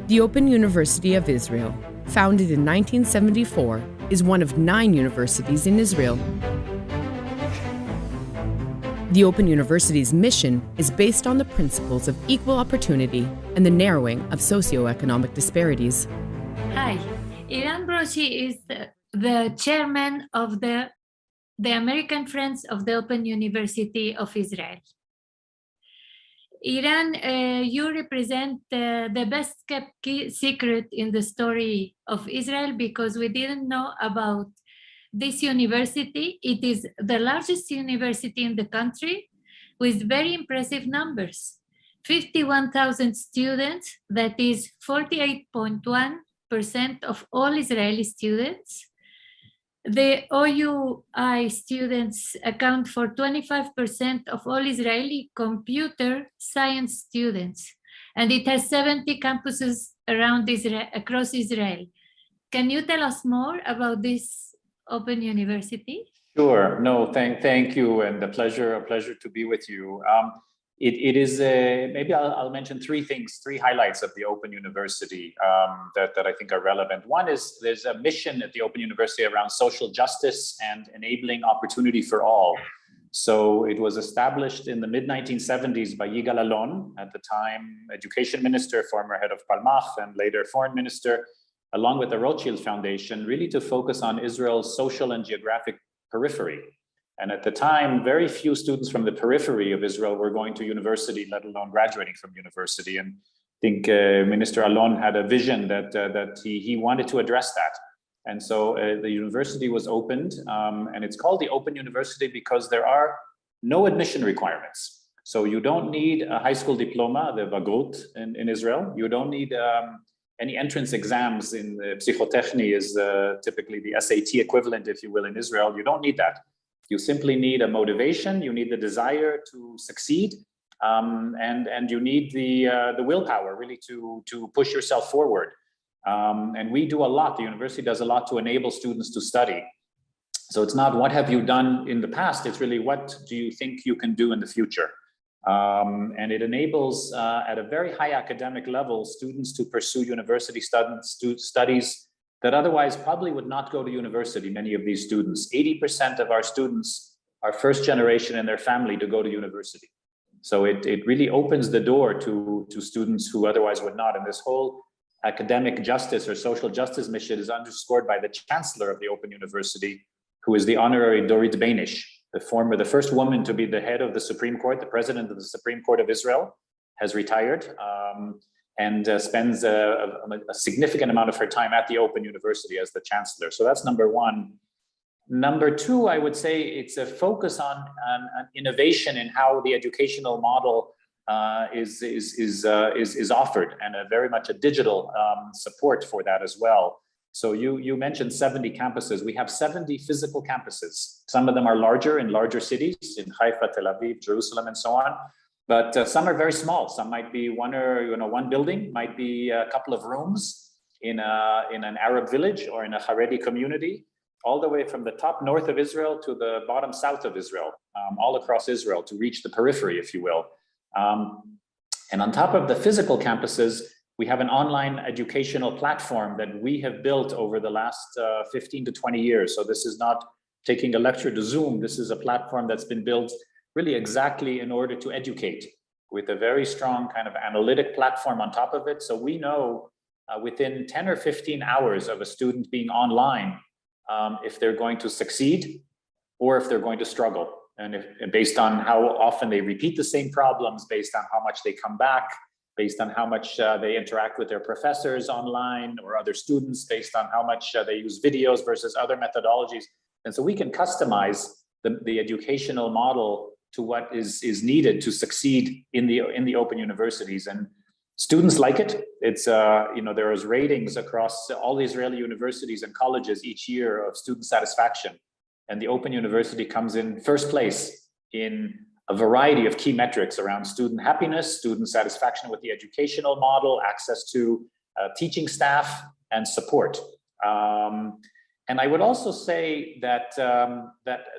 The Open University of Israel, founded in 1974, is one of 9 universities in Israel. The Open University's mission is based on the principles of equal opportunity and the narrowing of socioeconomic disparities. Hi, Eran Broshy is the chairman of the American Friends of the Open University of Israel. Eran, you represent the best kept secret in the story of Israel because we didn't know about this university. It is the largest university in the country with very impressive numbers. 51,000 students, that is 48.1% of all Israeli students. The OUI students account for 25% of all Israeli computer science students, and it has 70 campuses around Israel, across Israel. Can you tell us more about this Open University? Sure. No, thank you, and a pleasure to be with you. It is maybe I'll mention three highlights of the Open University that I think are relevant. One is there's a mission at the Open University around social justice and enabling opportunity for all. So it was established in the mid-1970s by Yigal Allon, at the time education minister, former head of Palmach, and later foreign minister, along with the Rothschild Foundation, really to focus on Israel's social and geographic periphery. And at the time, very few students from the periphery of Israel were going to university, let alone graduating from university. And I think Minister Allon had a vision that he wanted to address that. And so the university was opened, and it's called the Open University because there are no admission requirements. So you don't need a high school diploma, the Bagrut in Israel. You don't need any entrance exams. In Psychotechny is typically the SAT equivalent, if you will, in Israel. You don't need that. You simply need a motivation, you need the desire to succeed, and you need the willpower really to push yourself forward. And we do a lot, the university does a lot to enable students to study. So it's not what have you done in the past, it's really what do you think you can do in the future. And it enables at a very high academic level students to pursue university studies that otherwise probably would not go to university, many of these students. 80% of our students are first generation in their family to go to university. So it really opens the door to students who otherwise would not. And this whole academic justice or social justice mission is underscored by the chancellor of the Open University, who is the honorary Dorit Beinish, the first woman to be the head of the Supreme Court, the president of the Supreme Court of Israel, has retired. And spends a significant amount of her time at the Open University as the chancellor. So that's number one. Number two, I would say it's a focus on innovation in how the educational model is offered, and very much a digital support for that as well. So you mentioned 70 campuses. We have 70 physical campuses. Some of them are larger in larger cities, in Haifa, Tel Aviv, Jerusalem, and so on. But some are very small. Some might be one building, might be a couple of rooms in an Arab village or in a Haredi community, all the way from the top north of Israel to the bottom south of Israel, all across Israel to reach the periphery, if you will. And on top of the physical campuses, we have an online educational platform that we have built over the last 15 to 20 years. So this is not taking a lecture to Zoom. This is a platform that's been built really exactly in order to educate, with a very strong kind of analytic platform on top of it. So we know within 10 or 15 hours of a student being online, if they're going to succeed or if they're going to struggle. And based on how often they repeat the same problems, based on how much they come back, based on how much they interact with their professors online or other students, based on how much they use videos versus other methodologies. And so we can customize the educational model to what is needed to succeed in the Open Universities, and students like it. It's there is ratings across all the Israeli universities and colleges each year of student satisfaction, and the Open University comes in first place in a variety of key metrics around student happiness, student satisfaction with the educational model, access to teaching staff, and support. And I would also say that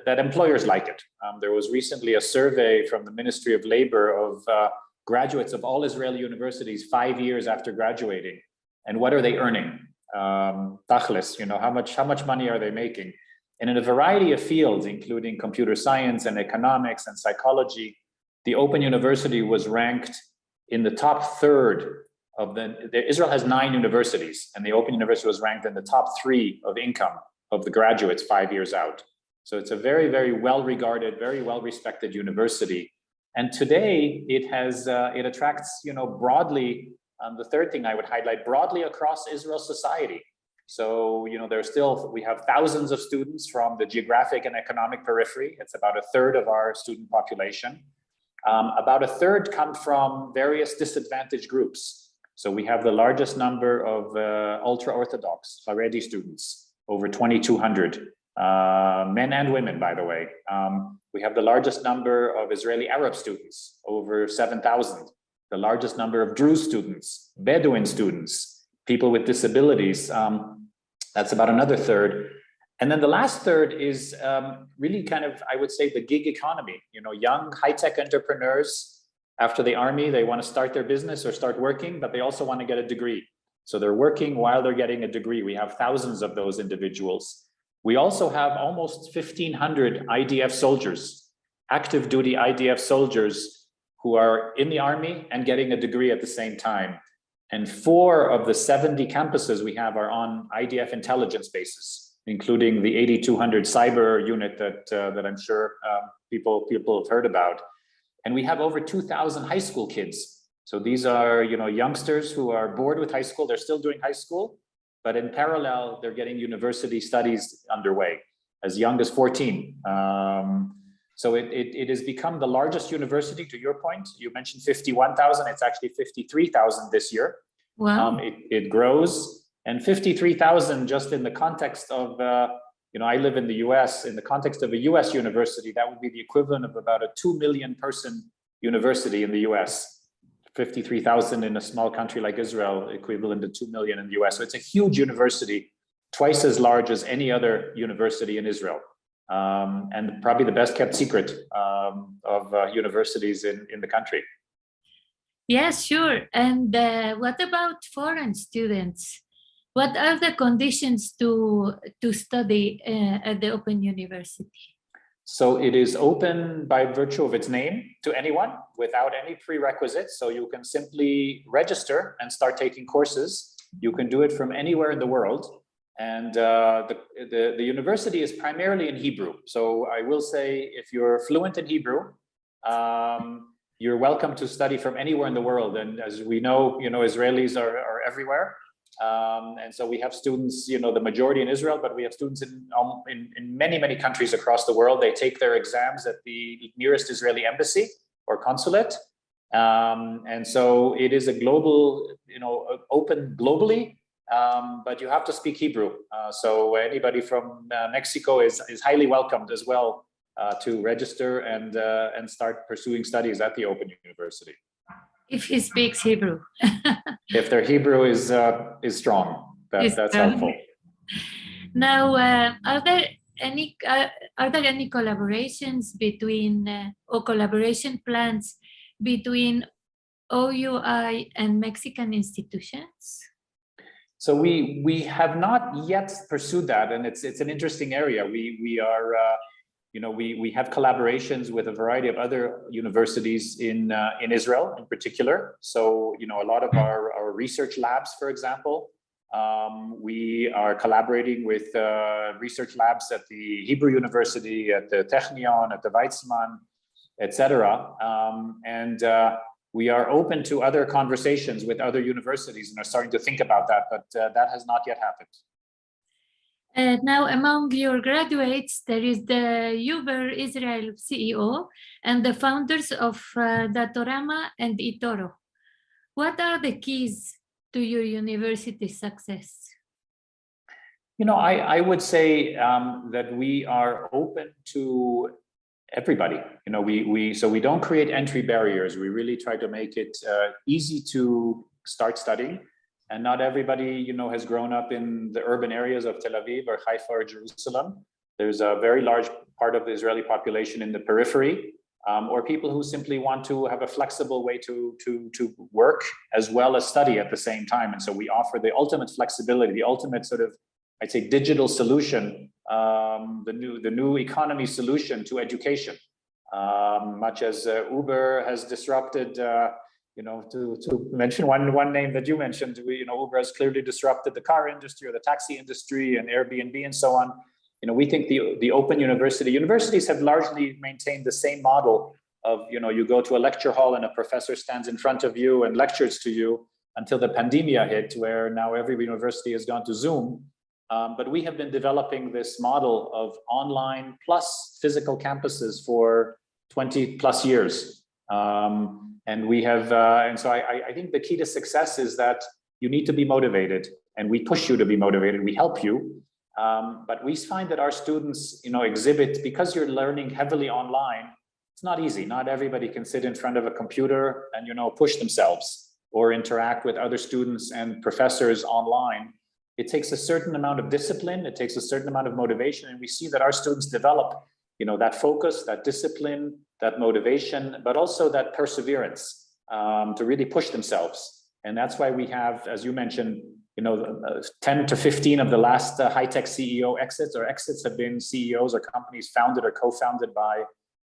employers like it. There was recently a survey from the Ministry of Labor of graduates of all Israeli universities 5 years after graduating, and what are they earning? Tachlis, how much money are they making? And in a variety of fields, including computer science and economics and psychology, the Open University was ranked in the top third of Israel has 9 universities, and the Open University was ranked in the top 3 of income of the graduates 5 years out. So it's a very, very well-regarded, very well-respected university. And today it attracts, broadly, the third thing I would highlight, broadly across Israel's society. So, we have thousands of students from the geographic and economic periphery. It's about a third of our student population. About a third come from various disadvantaged groups. So we have the largest number of ultra-Orthodox Haredi students, over 2,200, men and women, by the way. We have the largest number of Israeli Arab students, over 7,000. The largest number of Druze students, Bedouin students, people with disabilities. That's about another third. And then the last third is really kind of, I would say, the gig economy. Young high-tech entrepreneurs. After the army, they want to start their business or start working, but they also want to get a degree. So they're working while they're getting a degree. We have thousands of those individuals. We also have almost 1,500 IDF soldiers, active duty IDF soldiers who are in the army and getting a degree at the same time. And 4 of the 70 campuses we have are on IDF intelligence bases, including the 8,200 cyber unit that I'm sure people have heard about. And we have over 2,000 high school kids. So these are, youngsters who are bored with high school. They're still doing high school, but in parallel, they're getting university studies underway as young as 14. So it has become the largest university, to your point. You mentioned 51,000. It's actually 53,000 this year. Wow. It grows. And 53,000 just in the context of, I live in the US, in the context of a US university, that would be the equivalent of about a 2 million person university in the US. 53,000 in a small country like Israel, equivalent to 2 million in the US. So it's a huge university, twice as large as any other university in Israel. And probably the best kept secret of universities in the country. Yes, sure. And what about foreign students? What are the conditions to study at the Open University? So it is open by virtue of its name to anyone without any prerequisites. So you can simply register and start taking courses. You can do it from anywhere in the world. And the university is primarily in Hebrew. So I will say, if you're fluent in Hebrew, you're welcome to study from anywhere in the world. And as we know, Israelis are everywhere. And so we have students, the majority in Israel, but we have students in many, many countries across the world. They take their exams at the nearest Israeli embassy or consulate. And so it is a global, open globally, but you have to speak Hebrew. So anybody from Mexico is highly welcomed as well to register and start pursuing studies at the Open University. If he speaks Hebrew. If their Hebrew is strong, that's helpful. Now, are there any collaborations between or collaboration plans between OUI and Mexican institutions? So we have not yet pursued that, and it's an interesting area. We are. We have collaborations with a variety of other universities in Israel in particular. So, a lot of our research labs, for example, we are collaborating with research labs at the Hebrew University, at the Technion, at the Weizmann, etc. And we are open to other conversations with other universities and are starting to think about that, but that has not yet happened. Now, among your graduates, there is the Uber Israel CEO and the founders of Datorama and eToro. What are the keys to your university success? I would say that we are open to everybody. We don't create entry barriers. We really try to make it easy to start studying. And not everybody, has grown up in the urban areas of Tel Aviv or Haifa or Jerusalem. There's a very large part of the Israeli population in the periphery. or people who simply want to have a flexible way to work as well as study at the same time. And so we offer the ultimate flexibility, the ultimate sort of, I'd say, digital solution, the new economy solution to education. Much as Uber has disrupted, to mention one name that you mentioned, Uber has clearly disrupted the car industry or the taxi industry and Airbnb and so on. We think the open universities have largely maintained the same model of, you go to a lecture hall and a professor stands in front of you and lectures to you until the pandemic hit, where now every university has gone to Zoom. But we have been developing this model of online plus physical campuses for 20 plus years. And we have, and so I think the key to success is that you need to be motivated, and we push you to be motivated, we help you. But we find that our students, exhibit, because you're learning heavily online, it's not easy. Not everybody can sit in front of a computer and, push themselves or interact with other students and professors online. It takes a certain amount of discipline. It takes a certain amount of motivation. And we see that our students develop, that focus, that discipline, that motivation, but also that perseverance to really push themselves. And that's why we have, as you mentioned, 10 to 15 of the last high-tech CEO exits have been CEOs or companies founded or co-founded by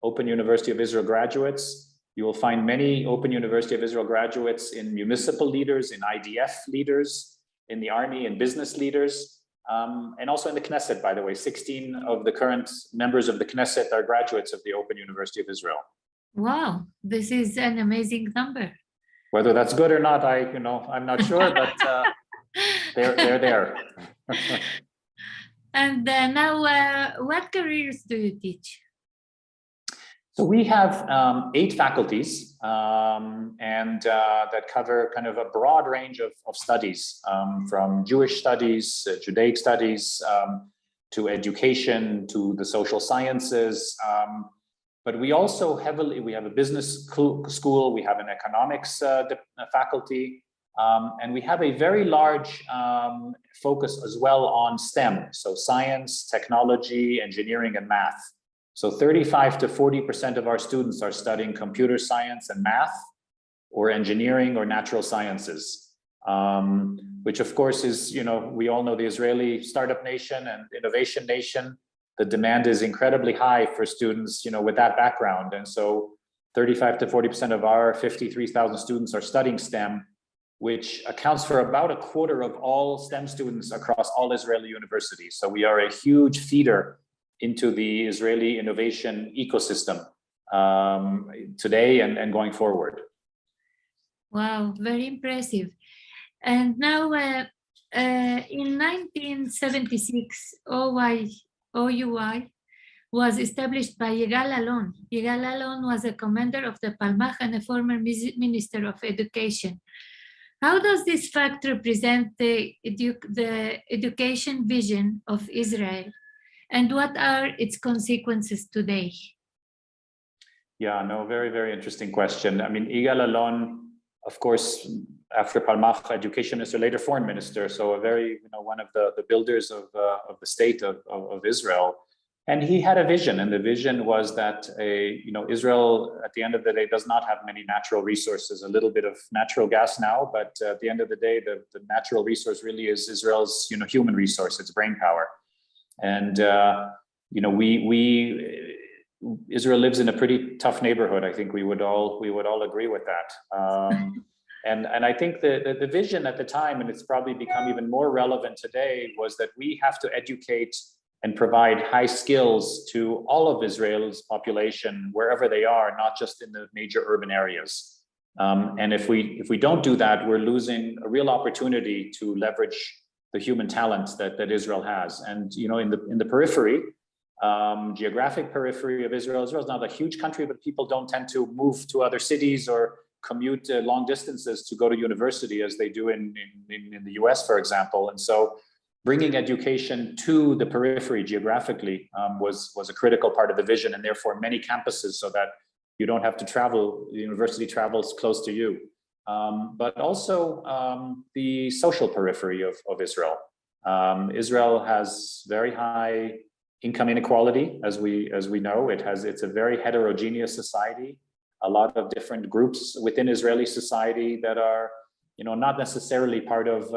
Open University of Israel graduates. You will find many Open University of Israel graduates in municipal leaders, in IDF leaders, in the army and business leaders, and also in the Knesset, by the way. 16 of the current members of the Knesset are graduates of the Open University of Israel. Wow, this is an amazing number. Whether that's good or not, I'm not sure, but they're there. And now, what careers do you teach? So we have 8 faculties, and that cover kind of a broad range of studies, from Jewish studies, Judaic studies, to education, to the social sciences. But we also we have a business school, we have an economics faculty, and we have a very large focus as well on STEM, so science, technology, engineering, and math. So 35 to 40% of our students are studying computer science and math, or engineering or natural sciences, which of course is, we all know the Israeli startup nation and innovation nation. The demand is incredibly high for students, with that background. And so 35 to 40% of our 53,000 students are studying STEM, which accounts for about a quarter of all STEM students across all Israeli universities. So we are a huge feeder into the Israeli innovation ecosystem today and going forward. Wow, very impressive. And now, in 1976, OUI was established by Yigal Allon. Yigal Allon was a commander of the Palmach and a former Minister of Education. How does this fact represent the education vision of Israel? And what are its consequences today? Yeah, no, very, very interesting question. I mean, Yigal Allon, of course, after Palmach, education minister, later foreign minister, so a very, one of the builders of the state of Israel. And he had a vision, and the vision was that Israel, at the end of the day, does not have many natural resources. A little bit of natural gas now, but at the end of the day, the natural resource really is Israel's human resource, its brain power. And Israel lives in a pretty tough neighborhood. I think we would all agree with that. And I think the vision at the time, and it's probably become even more relevant today, was that we have to educate and provide high skills to all of Israel's population, wherever they are, not just in the major urban areas. And if we don't do that, we're losing a real opportunity to leverage the human talent that Israel has. And in the periphery, geographic periphery of Israel is not a huge country, but people don't tend to move to other cities or commute long distances to go to university as they do in the US, for example. And so bringing education to the periphery geographically was a critical part of the vision, and therefore many campuses, so that you don't have to travel, the university travels close to you. But also the social periphery of Israel. Israel has very high income inequality, as we know. It's a very heterogeneous society, a lot of different groups within Israeli society that are, not necessarily part of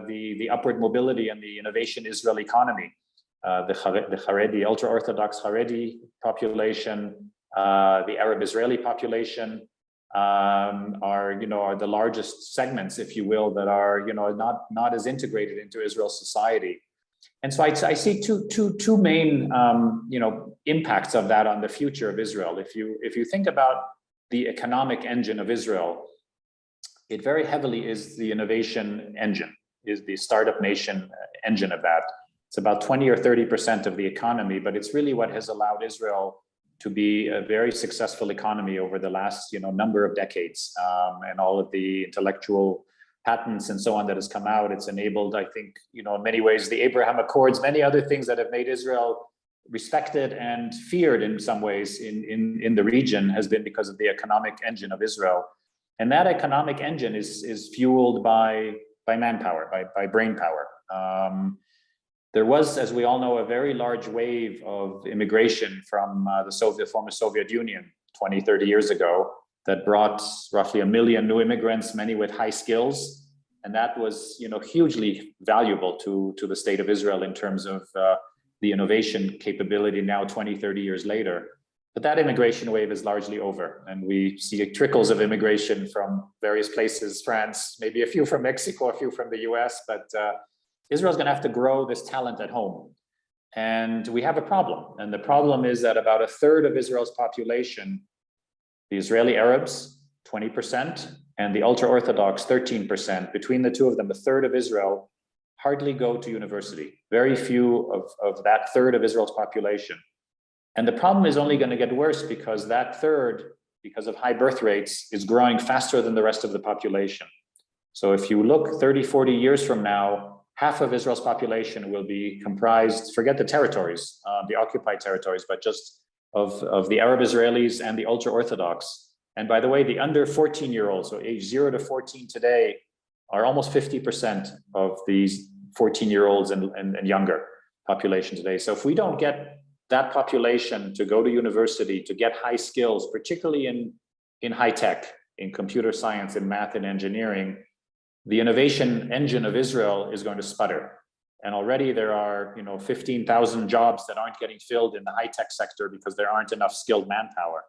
the upward mobility and the innovation Israel economy. The Haredi, ultra-Orthodox Haredi population, the Arab Israeli population are the largest segments, if you will, that are not as integrated into Israel's society. And so I see two main impacts of that on the future of Israel. If you think about the economic engine of Israel, it very heavily is the innovation engine, is the startup nation engine of that. It's about 20 or 30% of the economy, but it's really what has allowed Israel to be a very successful economy over the last number of decades, and all of the intellectual patents and so on that has come out. It's enabled, I think, in many ways, the Abraham Accords, many other things that have made Israel respected and feared in some ways in the region has been because of the economic engine of Israel. And that economic engine is fueled by manpower, by brain power. There was, as we all know, a very large wave of immigration from the former Soviet Union 20, 30 years ago that brought roughly 1 million new immigrants, many with high skills. And that was, hugely valuable to the state of Israel in terms of the innovation capability now 20, 30 years later. But that immigration wave is largely over. And we see trickles of immigration from various places, France, maybe a few from Mexico, a few from the US, but Israel's gonna have to grow this talent at home. And we have a problem. And the problem is that about 1/3 of Israel's population, the Israeli Arabs, 20%, and the ultra-Orthodox, 13%, between the two of them, 1/3 of Israel hardly go to university. Very few of that 1/3 of Israel's population. And the problem is only going to get worse because that 1/3, because of high birth rates, is growing faster than the rest of the population. So if you look 30, 40 years from now, half of Israel's population will be comprised, forget the territories, the occupied territories, but just of the Arab Israelis and the ultra-Orthodox. And by the way, the under 14-year-olds, so age 0 to 14 today, are almost 50% of these 14-year-olds and younger population today. So if we don't get that population to go to university, to get high skills, particularly in high tech, in computer science, in math and engineering, the innovation engine of Israel is going to sputter. And already there are 15,000 jobs that aren't getting filled in the high tech sector because there aren't enough skilled manpower.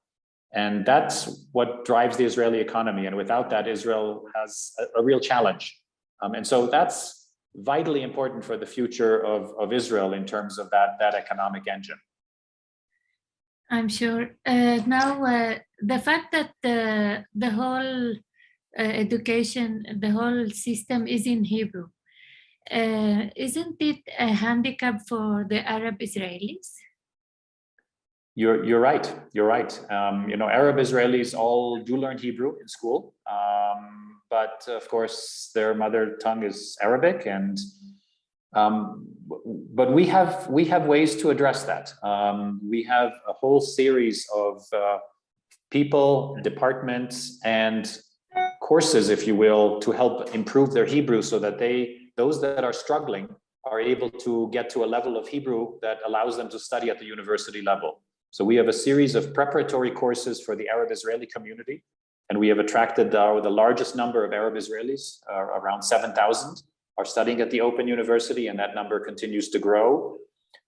And that's what drives the Israeli economy. And without that, Israel has a real challenge. And so that's vitally important for the future of Israel in terms of that economic engine. I'm sure. Now, the fact that the whole education, the whole system is in Hebrew, isn't it a handicap for the Arab Israelis? You're right. You're right. Arab Israelis all do learn Hebrew in school, but of course their mother tongue is Arabic, and but we have ways to address that. We have a whole series of people, departments, and courses, if you will, to help improve their Hebrew so that those that are struggling are able to get to a level of Hebrew that allows them to study at the university level. So we have a series of preparatory courses for the Arab Israeli community, and we have attracted the largest number of Arab Israelis, around 7,000, are studying at the Open University, and that number continues to grow.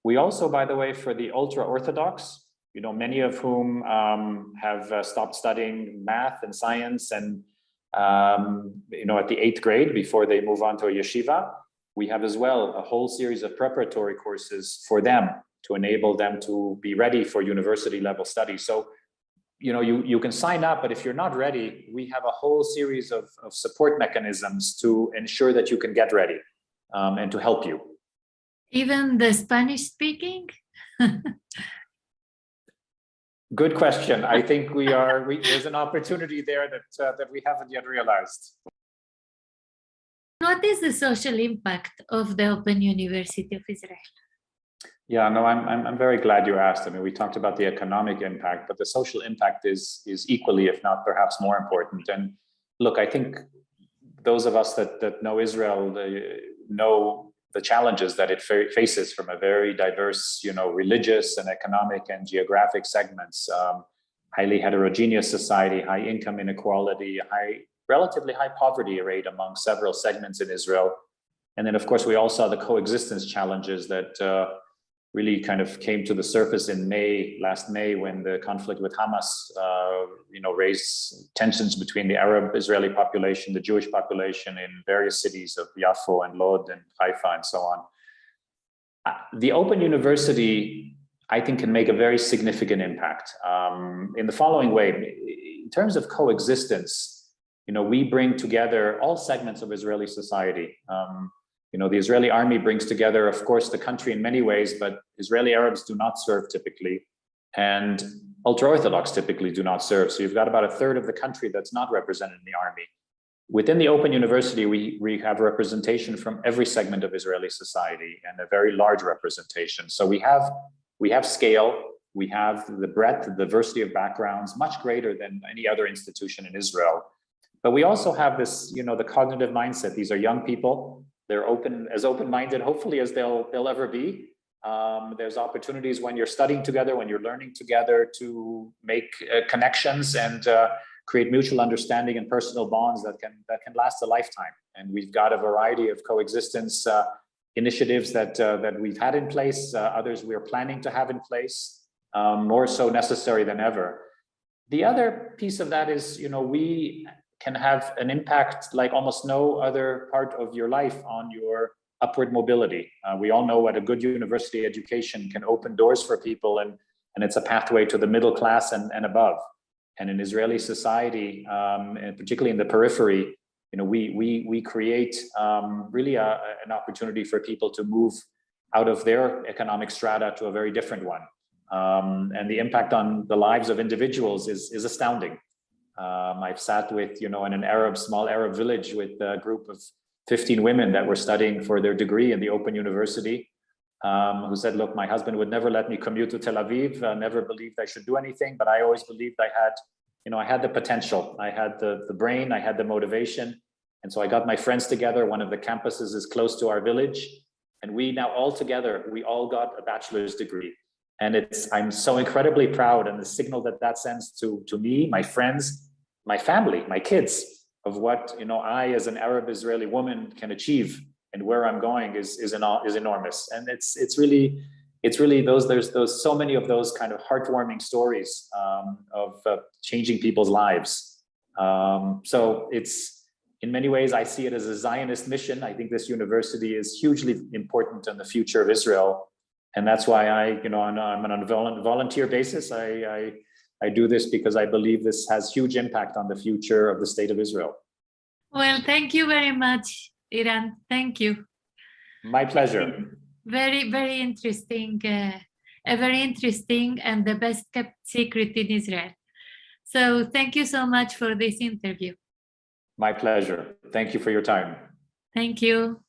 We also, by the way, for the ultra-Orthodox, many of whom have stopped studying math and science and at the 8th grade before they move on to a yeshiva, we have as well a whole series of preparatory courses for them to enable them to be ready for university level studies. So, you can sign up, but if you're not ready, we have a whole series of support mechanisms to ensure that you can get ready and to help you. Even the Spanish speaking? Good question. I think there's an opportunity there that we haven't yet realized. What is the social impact of the Open University of Israel? Yeah, no, I'm very glad you asked. I mean, we talked about the economic impact, but the social impact is equally, if not perhaps more important. And look, I think those of us that know Israel know the challenges that it faces from a very diverse, religious and economic and geographic segments, highly heterogeneous society, high income inequality, relatively high poverty rate among several segments in Israel. And then, of course, we all saw the coexistence challenges that really kind of came to the surface in last May, when the conflict with Hamas, raised tensions between the Arab Israeli population, the Jewish population in various cities of Yafo and Lod and Haifa and so on. The Open University, I think, can make a very significant impact in the following way. In terms of coexistence, we bring together all segments of Israeli society. The Israeli army brings together, of course, the country in many ways, but Israeli Arabs do not serve typically, and ultra-Orthodox typically do not serve. So you've got about a third of the country that's not represented in the army. Within the Open University, we have representation from every segment of Israeli society, and a very large representation. So we have scale, we have the breadth, the diversity of backgrounds, much greater than any other institution in Israel. But we also have this, the cognitive mindset. These are young people. They're as open-minded, hopefully, as they'll ever be. There's opportunities when you're studying together, when you're learning together, to make connections and create mutual understanding and personal bonds that can last a lifetime. And we've got a variety of coexistence initiatives that we've had in place, others we're planning to have in place, more so necessary than ever. The other piece of that is, we can have an impact like almost no other part of your life on your upward mobility. We all know what a good university education can open doors for people, and it's a pathway to the middle class and above. And in Israeli society, and particularly in the periphery, we create really an opportunity for people to move out of their economic strata to a very different one. And the impact on the lives of individuals is astounding. I've sat with, in an small Arab village with a group of 15 women that were studying for their degree in the Open University, who said, look, my husband would never let me commute to Tel Aviv, never believed I should do anything, but I always believed I had the potential, I had the brain, I had the motivation. And so I got my friends together. One of the campuses is close to our village. And we now all together, we all got a bachelor's degree. And I'm so incredibly proud, and the signal that sends to me, my friends, my family, my kids, of what I as an Arab Israeli woman can achieve and where I'm going is enormous. And it's really there's so many of those kind of heartwarming stories of changing people's lives. So it's, in many ways, I see it as a Zionist mission. I think this university is hugely important in the future of Israel. And that's why I'm on a volunteer basis. I do this because I believe this has huge impact on the future of the state of Israel. Well, thank you very much, Eran. Thank you. My pleasure. Very, very interesting. Very interesting, and the best kept secret in Israel. So thank you so much for this interview. My pleasure. Thank you for your time. Thank you.